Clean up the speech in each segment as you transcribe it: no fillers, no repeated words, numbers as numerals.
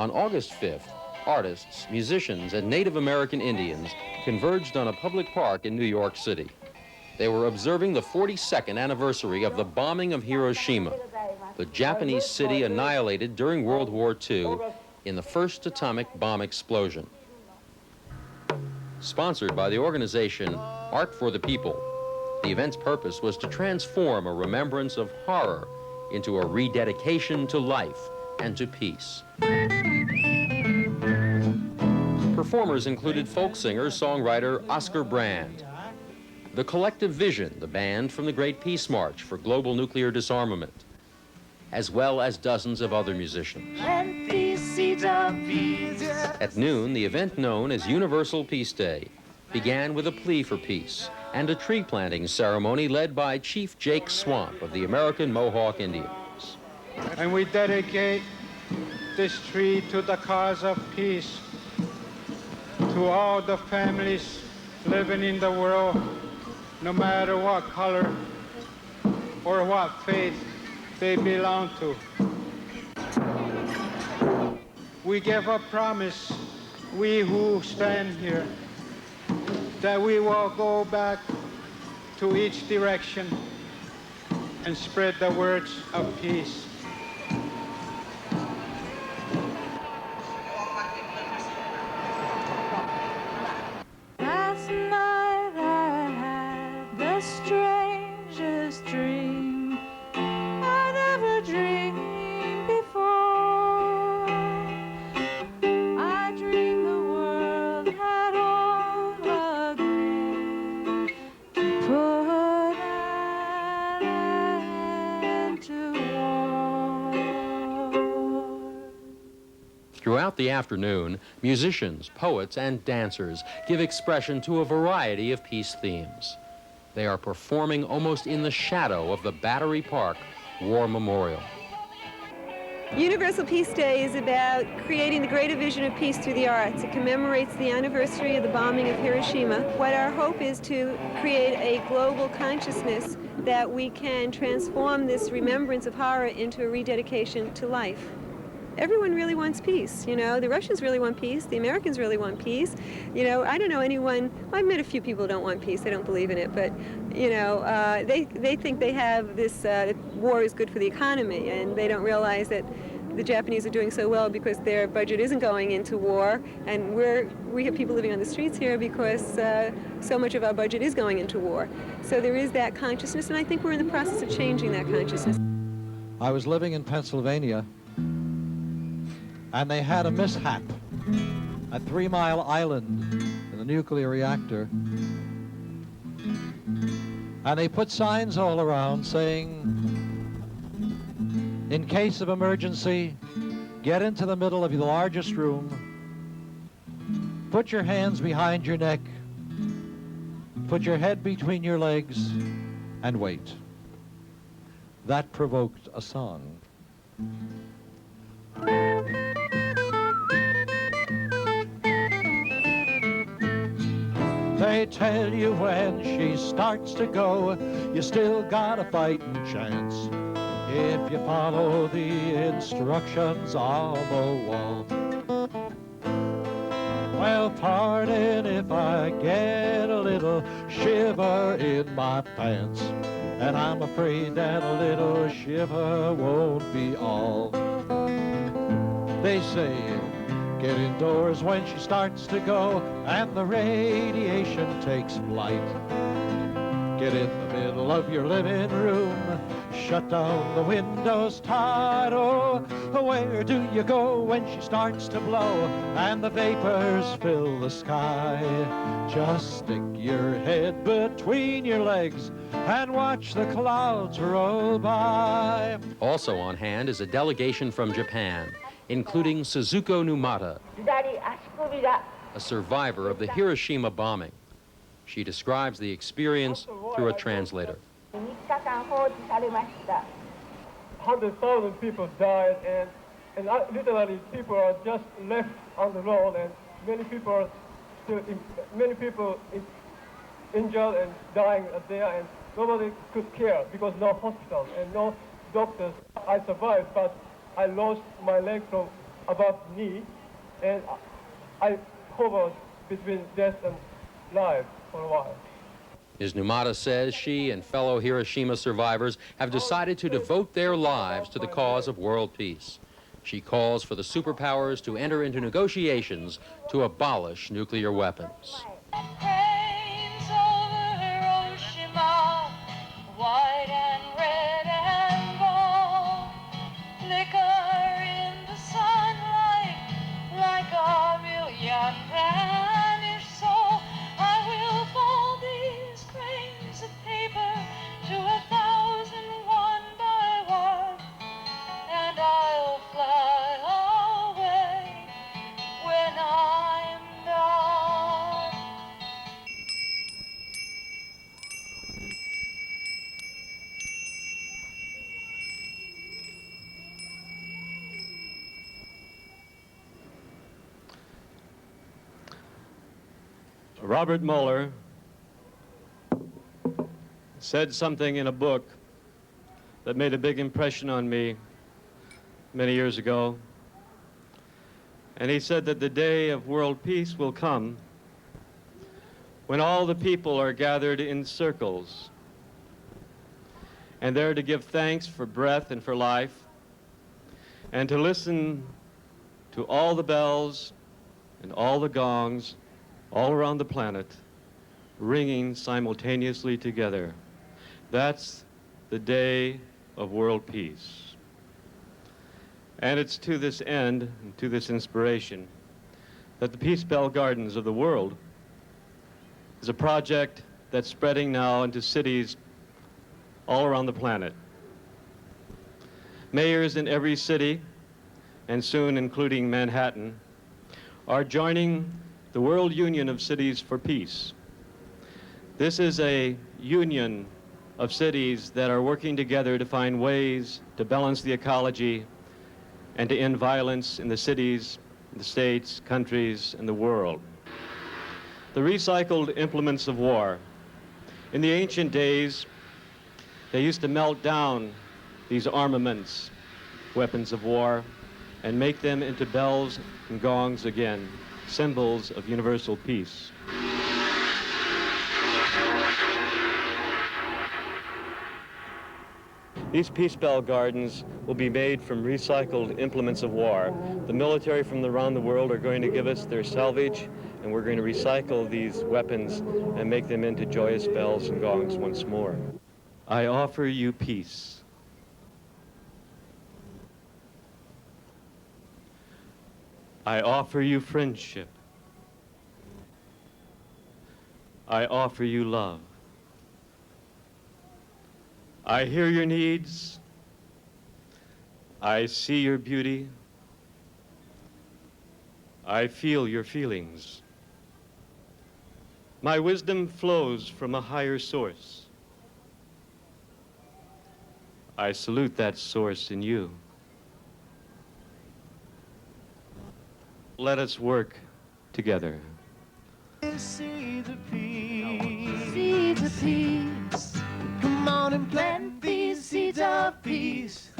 On August 5th, artists, musicians, and Native American Indians converged on a public park in New York City. They were observing the 42nd anniversary of the bombing of Hiroshima, the Japanese city annihilated during World War II in the first atomic bomb explosion. Sponsored by the organization Art for the People, the event's purpose was to transform a remembrance of horror into a rededication to life and to peace. Performers included folk singer, songwriter Oscar Brand, The Collective Vision, the band from the Great Peace March for global nuclear disarmament, as well as dozens of other musicians. At noon, the event known as Universal Peace Day began with a plea for peace and a tree planting ceremony led by Chief Jake Swamp of the American Mohawk Indians. And we dedicate this tree to the cause of peace, to all the families living in the world, no matter what color or what faith they belong to. We give a promise, we who stand here, that we will go back to each direction and spread the words of peace. Last night I had the strangest dream I never dreamed before. I dreamed the world had all agreed to put an end to war. Throughout the afternoon, musicians, poets, and dancers give expression to a variety of peace themes. They are performing almost in the shadow of the Battery Park War Memorial. Universal Peace Day is about creating the greater vision of peace through the arts. It commemorates the anniversary of the bombing of Hiroshima. What our hope is to create a global consciousness that we can transform this remembrance of horror into a rededication to life. Everyone really wants peace, you know. The Russians really want peace. The Americans really want peace. You know, I don't know anyone, I've met a few people who don't want peace. They don't believe in it, but, you know, they think they have this, that war is good for the economy, and they don't realize that the Japanese are doing so well because their budget isn't going into war, and we have people living on the streets here because so much of our budget is going into war. So there is that consciousness, and I think we're in the process of changing that consciousness. I was living in Pennsylvania, and they had a mishap at 3 Mile Island in the nuclear reactor. And they put signs all around saying, in case of emergency, get into the middle of the largest room, put your hands behind your neck, put your head between your legs, and wait. That provoked a song. They tell you when she starts to go, you still got a fighting chance if you follow the instructions on the wall. Well, pardon if I get a little shiver in my pants, and I'm afraid that a little shiver won't be all. They say, get indoors when she starts to go and the radiation takes flight. Get in the middle of your living room, shut down the windows tight. Oh, where do you go when she starts to blow and the vapors fill the sky? Just stick your head between your legs and watch the clouds roll by. Also on hand is a delegation from Japan, including Susuko Numata, a survivor of the Hiroshima bombing. She describes the experience through a translator. 100,000 people died, and literally people are just left on the road, and many people are injured and dying there, and nobody could care because no hospital and no doctors. I survived, but I lost my leg from above need, and I hovered between death and life for a while. Ms. Numata says she and fellow Hiroshima survivors have decided to devote their lives to the cause of world peace. She calls for the superpowers to enter into negotiations to abolish nuclear weapons. Rains over Hiroshima, white and red and gold, flicker in the sunlight like a million vanished souls. I will fold these grains of paper to 1,000 one by one, and I'll fly away when I'm done. Robert Mueller said something in a book that made a big impression on me many years ago. And he said that the day of world peace will come when all the people are gathered in circles and there to give thanks for breath and for life and to listen to all the bells and all the gongs all around the planet ringing simultaneously together. That's the day of world peace. And it's to this end, and to this inspiration, that the Peace Bell Gardens of the world is a project that's spreading now into cities all around the planet. Mayors in every city, and soon including Manhattan, are joining the World Union of Cities for Peace. This is a union of cities that are working together to find ways to balance the ecology and to end violence in the cities, the states, countries, and the world. The recycled implements of war. In the ancient days, they used to melt down these armaments, weapons of war, and make them into bells and gongs again, symbols of universal peace. These Peace Bell Gardens will be made from recycled implements of war. The military from around the world are going to give us their salvage, and we're going to recycle these weapons and make them into joyous bells and gongs once more. I offer you peace. I offer you friendship. I offer you love. I hear your needs. I see your beauty. I feel your feelings. My wisdom flows from a higher source. I salute that source in you. Let us work together. Seeds of peace. Seeds of peace. Come on and plant these seeds of peace.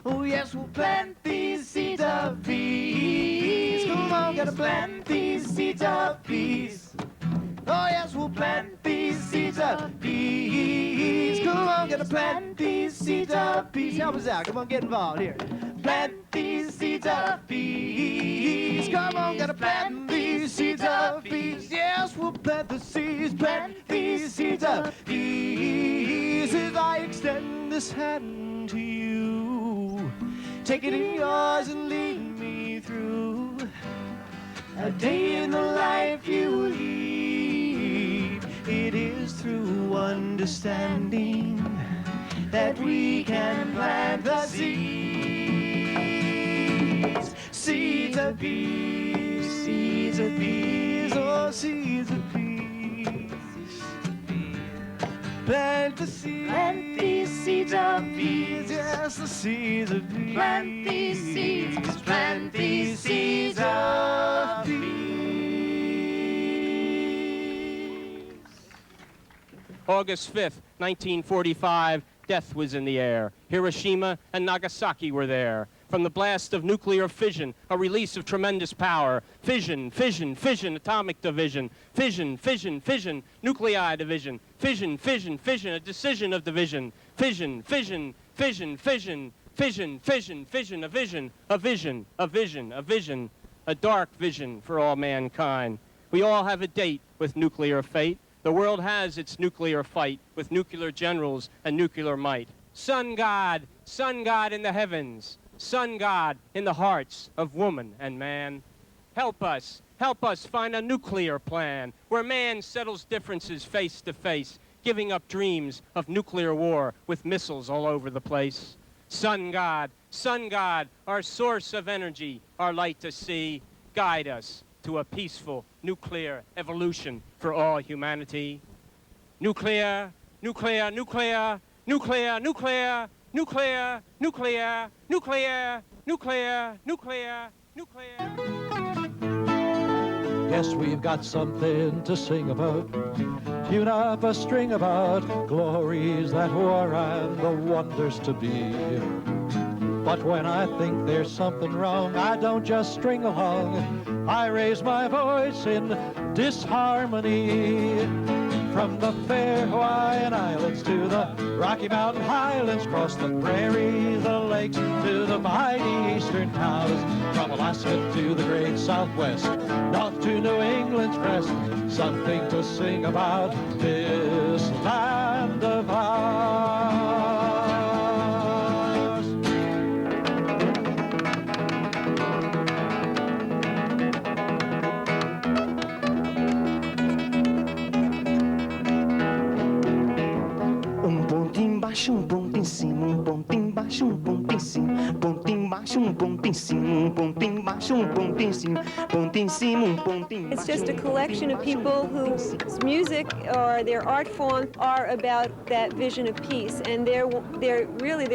Oh yes, we'll plant these seeds of peace. Come on, gotta plant these seeds of peace. Oh yes, we'll plant these seeds of peace. Come on, gotta plant these seeds of peace. Help us out, come on, get involved here. Plant these seeds of peace. Come on, gotta plant these seeds of peace. Yes, we'll plant the seeds, plant these seeds of peace. As I extend this hand to you, take it in yours and lead me through a day in the life you lead. It is through understanding that we can plant the seeds. Seeds of peace, seeds of peace, oh seeds of peace. Plant the seeds, plant these seeds of peace. Yes, the seeds of peace. Plant these seeds, plant these seeds of peace. August 5th, 1945, death was in the air. Hiroshima and Nagasaki were there. From the blast of nuclear fission, a release of tremendous power. Fission, fission, fission, atomic division. Fission, fission, fission, nuclei division. Fission, fission, fission, a decision of division. Fission, fission, fission, fission, fission, fission, fission, a vision, a vision, a vision, a vision, a dark vision for all mankind. We all have a date with nuclear fate. The world has its nuclear fight with nuclear generals and nuclear might. Sun God in the heavens. Sun God in the hearts of woman and man. Help us find a nuclear plan where man settles differences face to face, giving up dreams of nuclear war with missiles all over the place. Sun God, our source of energy, our light to see, guide us to a peaceful nuclear evolution for all humanity. Nuclear, nuclear, nuclear, nuclear, nuclear, nuclear, nuclear, nuclear, nuclear, nuclear, nuclear. Yes, we've got something to sing about. Tune up a string about glories that were and the wonders to be. But when I think there's something wrong, I don't just string along. I raise my voice in disharmony. From the fair Hawaiian Islands to the Rocky Mountain Highlands, across the prairies, the lakes, to the mighty eastern towns, from Alaska to the great Southwest, north to New England's crest, something to sing about this land of ours. Baixo, ponto em cima, ponto embaixo, ponto em cima, ponto embaixo, ponto em cima, ponto embaixo, ponto em cima, ponto em cima, ponto embaixo. It's just a collection of people whose music or their art form are about that vision of peace, and they're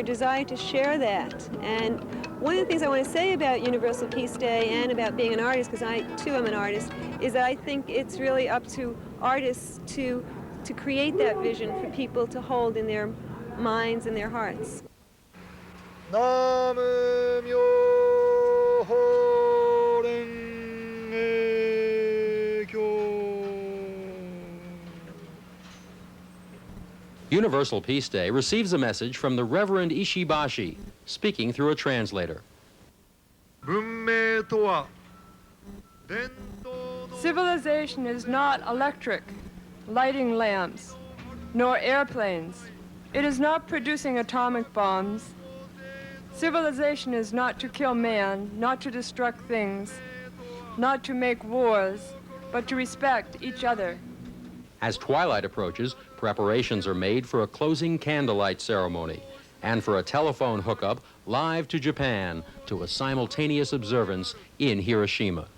designed to share that. And one of the things I want to say about Universal Peace Day and about being an artist, because I too am an artist, is that I think it's really up to artists to create that vision for people to hold in their minds and their hearts. Universal Peace Day receives a message from the Reverend Ishibashi, speaking through a translator. Civilization is not electric, lighting lamps, nor airplanes. It is not producing atomic bombs. Civilization is not to kill man, not to destruct things, not to make wars, but to respect each other. As twilight approaches, preparations are made for a closing candlelight ceremony and for a telephone hookup live to Japan to a simultaneous observance in Hiroshima.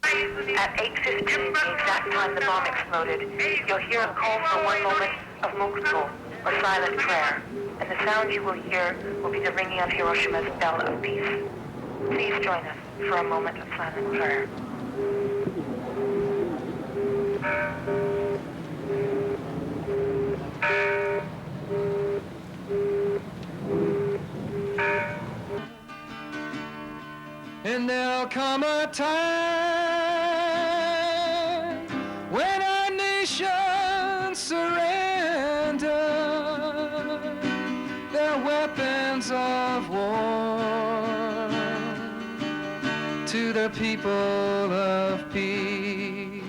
At 8:15, the exact time the bomb exploded, you'll hear a call for one moment of mokuto, or silent prayer, and the sound you will hear will be the ringing of Hiroshima's bell of peace. Please join us for a moment of silent prayer. And there'll come a time when our nation surrender their weapons of war to the people of peace.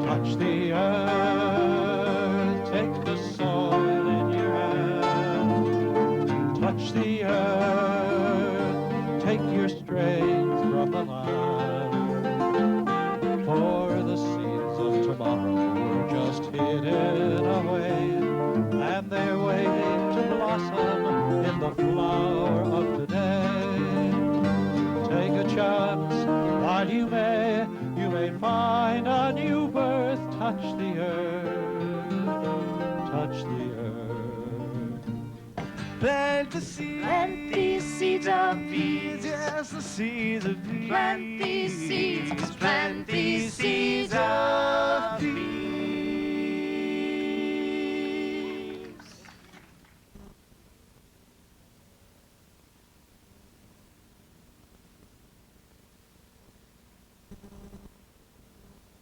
Touch the earth, take the soil in your hand. Touch the earth, take your strength from the land. For the seeds of tomorrow were just hidden away, and they're waiting to blossom in the flower of today. Take a chance while you may find a new birth. Touch the earth, touch the earth. Plant the seeds of peace. Yes, the seeds of peace. Plant these seeds, Plant these seeds of peace.